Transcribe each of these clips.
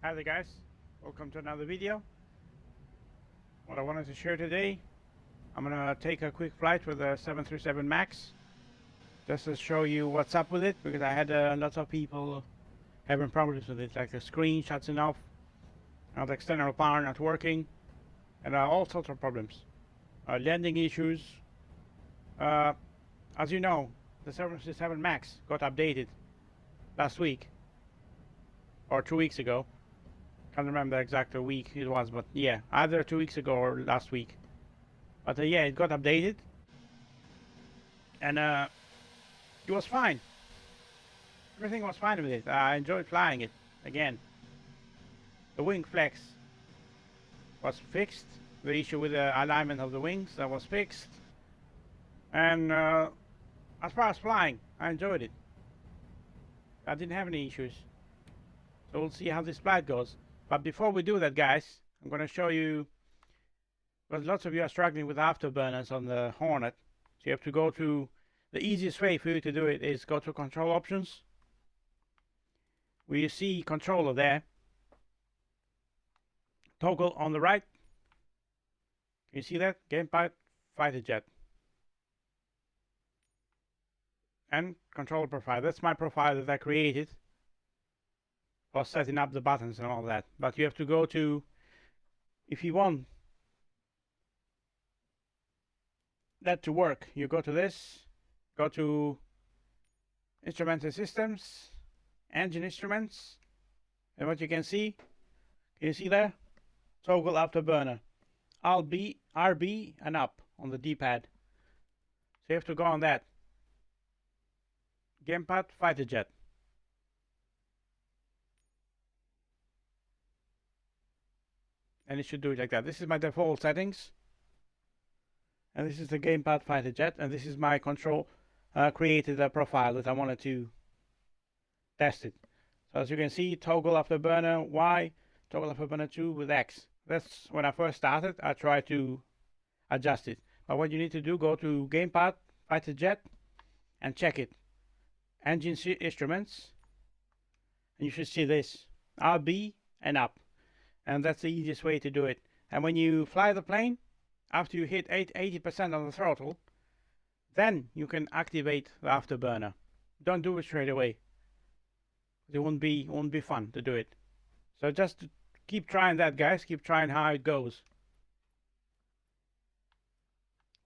Hi there guys, welcome to another video. What I wanted to share today, I'm gonna take a quick flight with a 737 MAX just to show you what's up with it, because I had lots of people having problems with it, like the screen shutting off, the external power not working, and all sorts of problems. Landing issues. As you know, the 737 MAX got updated last week or 2 weeks ago. Can't remember the exact week it was, but yeah, either 2 weeks ago or last week. But yeah, it got updated, and it was fine. Everything was fine with it. I enjoyed flying it again. The wing flex was fixed. The issue with the alignment of the wings, that was fixed. And as far as flying, I enjoyed it. I didn't have any issues. So we'll see how this flight goes. But before we do that, guys, I'm going to show you, because lots of you are struggling with afterburners on the Hornet. So you have to go to, the easiest way for you to do it is go to control options, where you see controller there. Toggle on the right. Can you see that? Gamepad, fighter jet. And controller profile. That's my profile that I created for setting up the buttons and all that. But you have to go to, if you want that to work, you go to this, go to instruments and systems, engine instruments, and what you can see there? Toggle afterburner. RB and up on the D-pad. So you have to go on that. Gamepad, fighter jet. And it should do it like that. This is my default settings. And this is the gamepad, fighter jet. And this is my control created a profile that I wanted to test it. So as you can see, toggle afterburner Y, toggle afterburner 2 with X. That's when I first started. I tried to adjust it. But what you need to do, go to gamepad, fighter jet, and check it. Engine instruments, and you should see this RB and up, and that's the easiest way to do it. And when you fly the plane, after you hit 80% on the throttle, then you can activate the afterburner. Don't do it straight away. It won't be fun to do it. So just keep trying that, guys. Keep trying how it goes.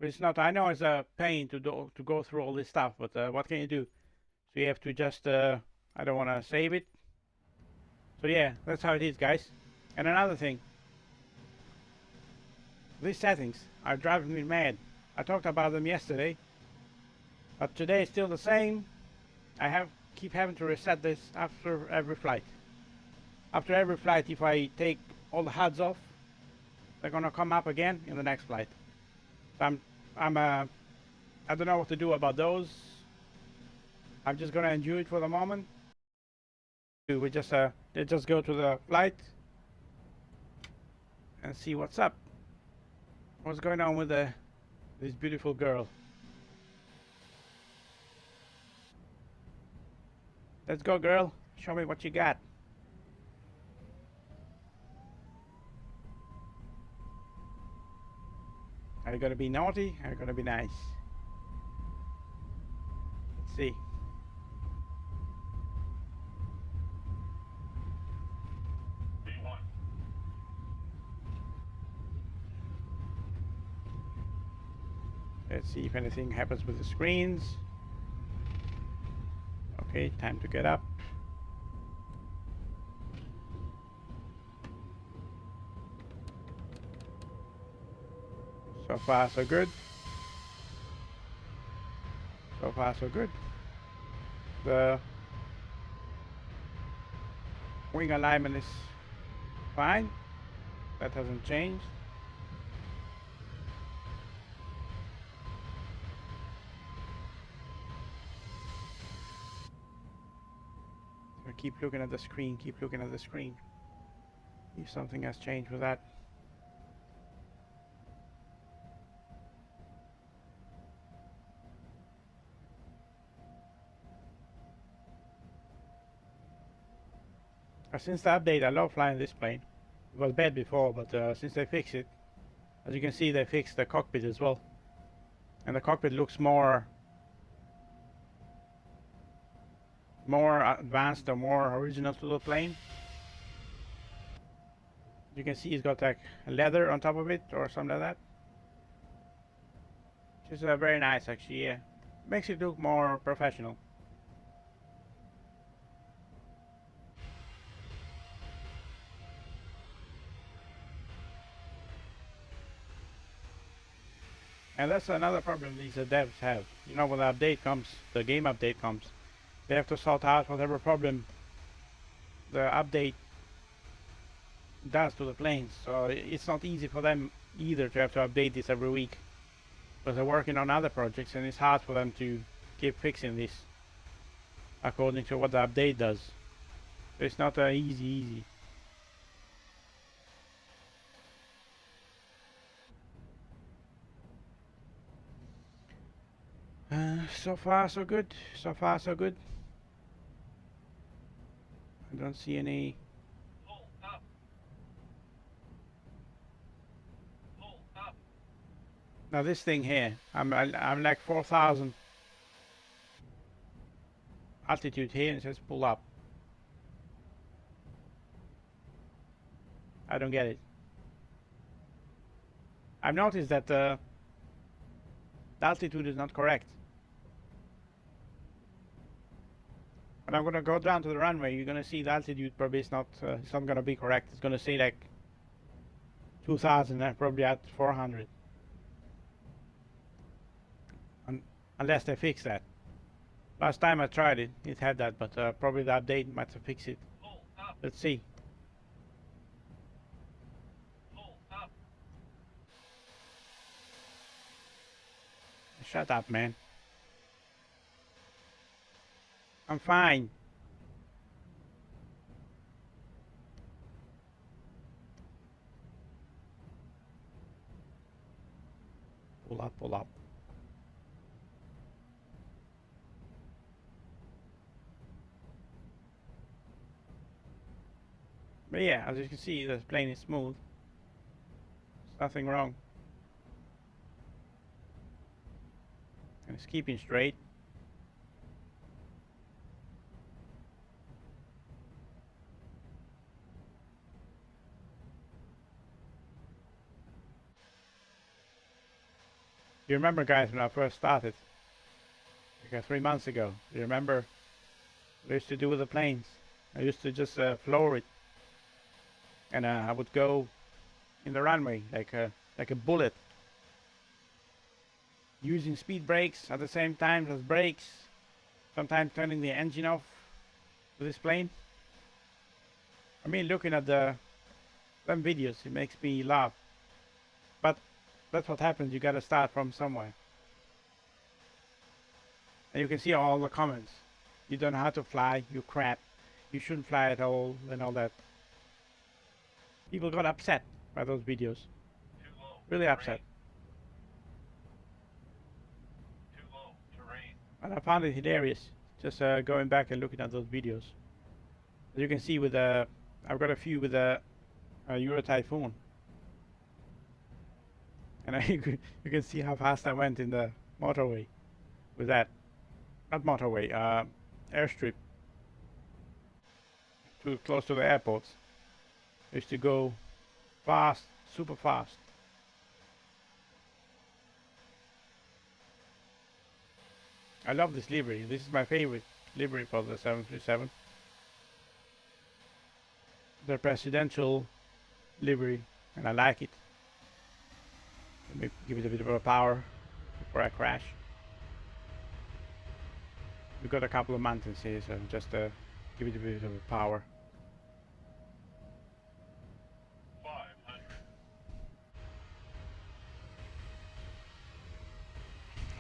It's not. I know it's a pain to go through all this stuff, but what can you do? So you have to just, I don't want to save it. So yeah, that's how it is, guys. And another thing, these settings are driving me mad. I talked about them yesterday, but today is still the same. I keep having to reset this after every flight. After every flight, if I take all the HUDs off, they're gonna come up again in the next flight. So I don't know what to do about those. I'm just gonna enjoy it for the moment. We just let's just go to the flight and see what's up. What's going on with this beautiful girl? Let's go, girl. Show me what you got. Are you gonna be naughty? Are you gonna be nice? Let's see. Let's see if anything happens with the screens. Okay, time to get up. So far, so good. So far, so good. The wing alignment is fine. That hasn't changed. So keep looking at the screen. Keep looking at the screen. If something has changed with that. Since the update, I love flying this plane. It was bad before, but since they fixed it, as you can see, they fixed the cockpit as well. And the cockpit looks more advanced or more original to the plane. You can see it's got like leather on top of it or something like that. Which is very nice actually, yeah. Makes it look more professional. And that's another problem these devs have. You know, when the update comes, the game update comes, they have to sort out whatever problem the update does to the planes. So it's not easy for them either to have to update this every week. But they're working on other projects and it's hard for them to keep fixing this according to what the update does. So it's not easy. So far so good. So far so good. I don't see any. Now this thing here, I'm like 4,000 altitude here and it says pull up. I don't get it. I've noticed that the altitude is not correct. When I'm gonna go down to the runway, you're gonna see the altitude probably is not it's not gonna be correct. It's gonna say like 2,000 and probably at 400. Unless they fix that. Last time I tried it, it had that, but probably the update might have fixed it. Let's see. Shut up, man. I'm fine. Pull up, pull up. But yeah, as you can see, the plane is smooth. There's nothing wrong. And it's keeping straight. You remember, guys, when I first started, like 3 months ago, you remember what I used to do with the planes? I used to just floor it. And I would go in the runway like a bullet, using speed brakes at the same time as brakes, sometimes turning the engine off with this plane. I mean, looking at them videos, it makes me laugh. But that's what happens, you gotta start from somewhere. And you can see all the comments. You don't know how to fly, you crap. You shouldn't fly at all, and all that. People got upset by those videos. Really upset. And I found it hilarious, just going back and looking at those videos. As you can see with I've got a few with a Euro Typhoon. And you can see how fast I went in the motorway with that. Not motorway, airstrip. Too close to the airports. I used to go fast, super fast. I love this livery. This is my favorite livery for the 737. The presidential livery, and I like it. Let me give it a bit of a power before I crash. We've got a couple of mountains here, so just give it a bit of a power.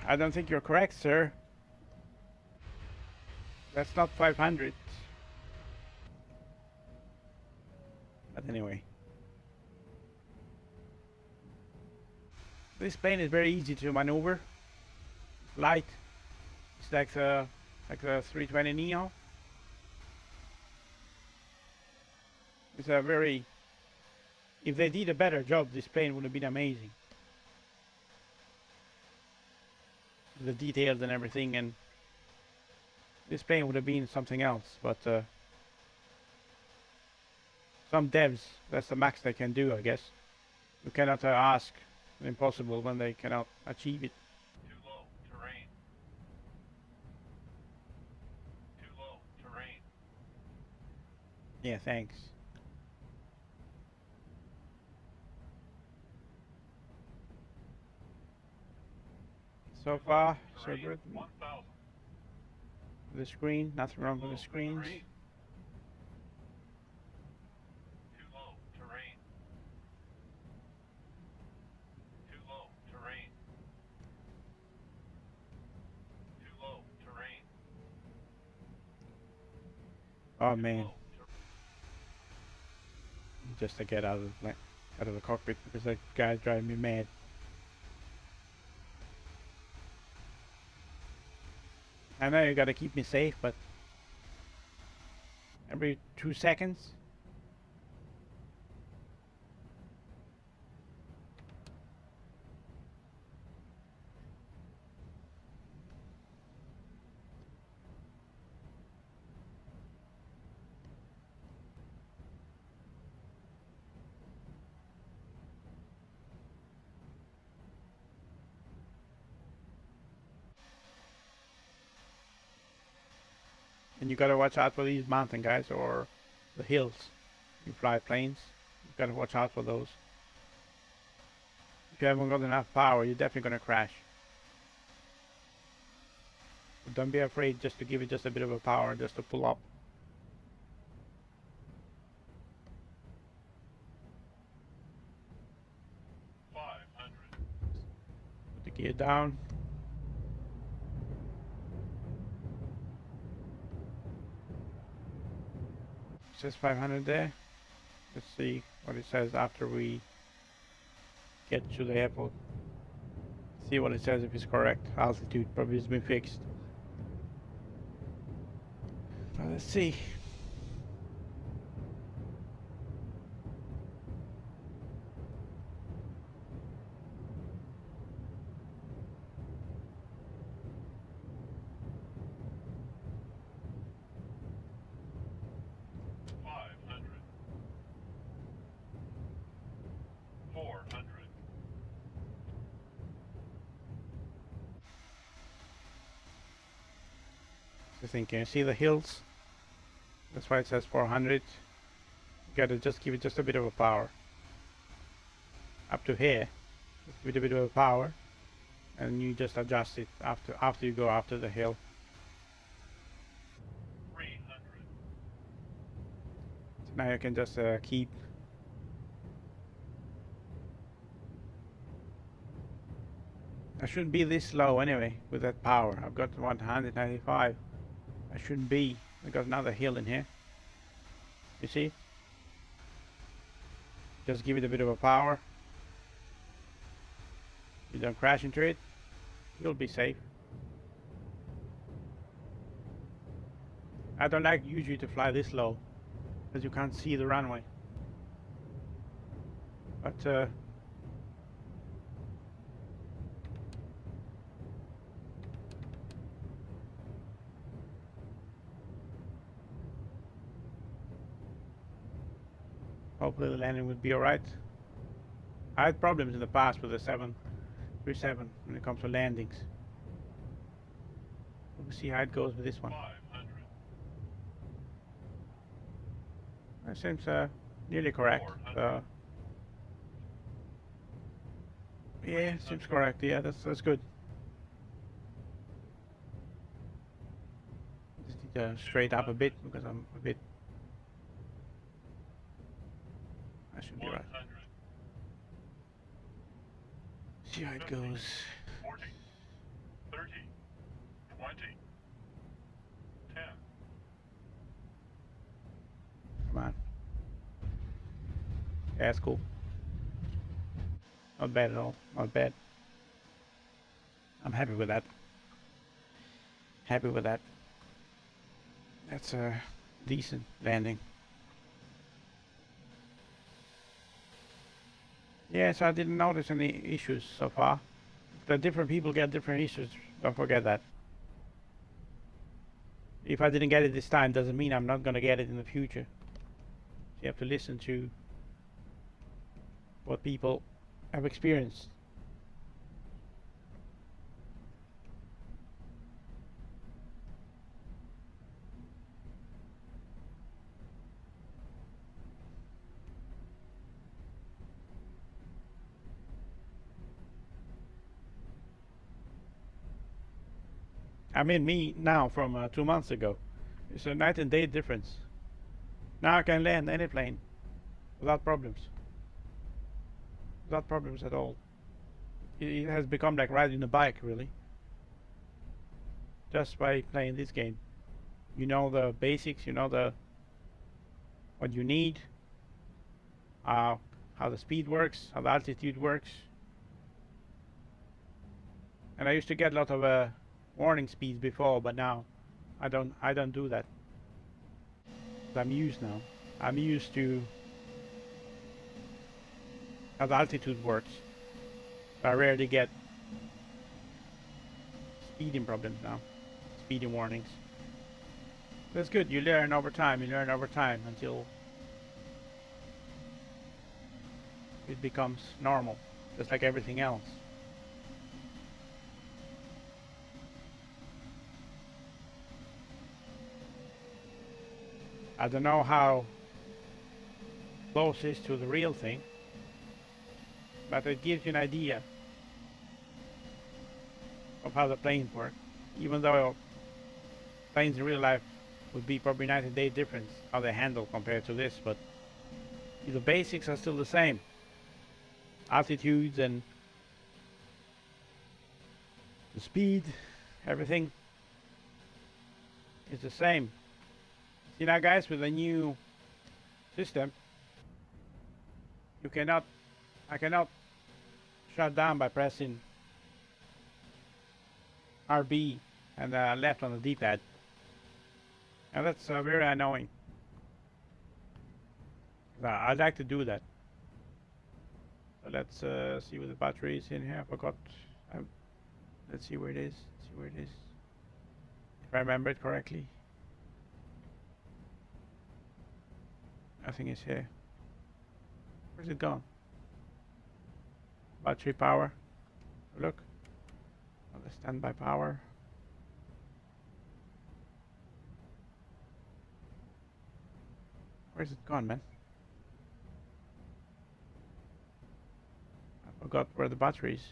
I don't think you're correct, sir. That's not 500. But anyway. This plane is very easy to maneuver. It's light. It's like the 320neo. It's a very... If they did a better job, this plane would have been amazing. The details and everything, and this plane would have been something else, but some devs, that's the max they can do, I guess. You cannot ask the impossible when they cannot achieve it. Too low, terrain. Too low, terrain. Yeah, thanks. So far, so good. 1,000. The screen, nothing wrong with the screens. Terrain. Too low, terrain. Too low, terrain. Too low, terrain. Oh man, Low, just to get out of the cockpit because that guy's driving me mad. I know you gotta keep me safe, but every 2 seconds. And you gotta watch out for these mountain guys or the hills. You fly planes, you gotta watch out for those. If you haven't got enough power, you're definitely gonna crash. But don't be afraid just to give it just a bit of a power just to pull up. 500. Put the gear down. It says 500 there. Let's see what it says after we get to the airport. See what it says if it's correct. Altitude probably has been fixed. But let's see. I think, can you see the hills? That's why it says 400. You gotta just give it just a bit of a power. Up to here. Just give it a bit of a power. And you just adjust it after you go after the hill. 300. So now you can just keep. I shouldn't be this low anyway with that power. I've got 195. I shouldn't be. I got another hill in here. You see? Just give it a bit of a power. You don't crash into it. You'll be safe. I don't like usually to fly this low because you can't see the runway. But hopefully the landing will be alright. I had problems in the past with the 737 when it comes to landings. We'll see how it goes with this one. 500. That seems nearly correct. 400. Yeah, seems correct. Yeah, that's good. Just need to straight up a bit because I'm a bit. I should be right. 100. See how it goes. 40. 30. 20. 10. Come on. Yeah, that's cool. Not bad at all. Not bad. I'm happy with that. Happy with that. That's a decent landing. Yes, I didn't notice any issues so far. The different people get different issues. Don't forget that. If I didn't get it this time, doesn't mean I'm not gonna get it in the future. You have to listen to what people have experienced. I mean, me now from 2 months ago. It's a night and day difference. Now I can land any plane without problems. Without problems at all. It has become like riding a bike, really. Just by playing this game. You know the basics, you know the what you need, how the speed works, how the altitude works. And I used to get a lot of warning speeds before, but now I don't do that. I'm used now. I'm used to how the altitude works. I rarely get speeding problems now. Speeding warnings. That's good. You learn over time. You learn over time until it becomes normal, just like everything else. I don't know how close is to the real thing, but it gives you an idea of how the planes work. Even though planes in real life would be probably night and day difference how they handle compared to this, but the basics are still the same. Altitudes and the speed, everything is the same. See now, guys, with the new system, I cannot shut down by pressing RB and left on the D-pad, and that's very annoying. I'd like to do that. So let's see where the battery is in here. I forgot. Let's see where it is. See where it is. If I remember it correctly. I think it's here. Where's it gone? Battery power. Look. Oh, the standby power. Where's it gone, man? I forgot where the battery is.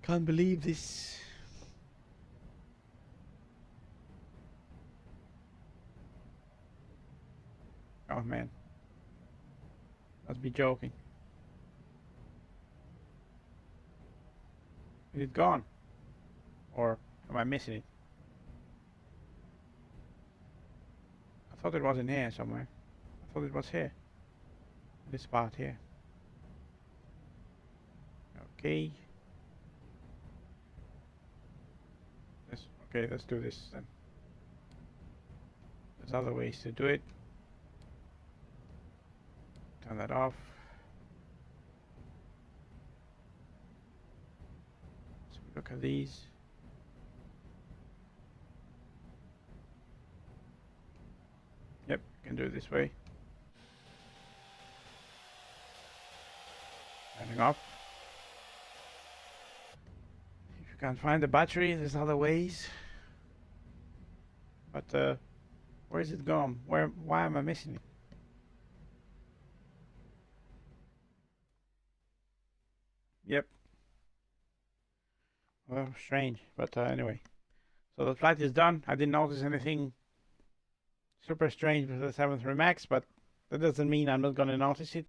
Can't believe this. Oh man. Must be joking. Is it gone? Or am I missing it? I thought it was in here somewhere. I thought it was here. This part here. Okay. Okay, let's do this then. There's other ways to do it. Turn that off. So look at these. Yep, you can do it this way. Turning off. If you can't find the battery, there's other ways. But where is it gone? Why am I missing it? Yep. Well, strange, but anyway. So the flight is done. I didn't notice anything super strange with the 737 MAX, but that doesn't mean I'm not gonna notice it.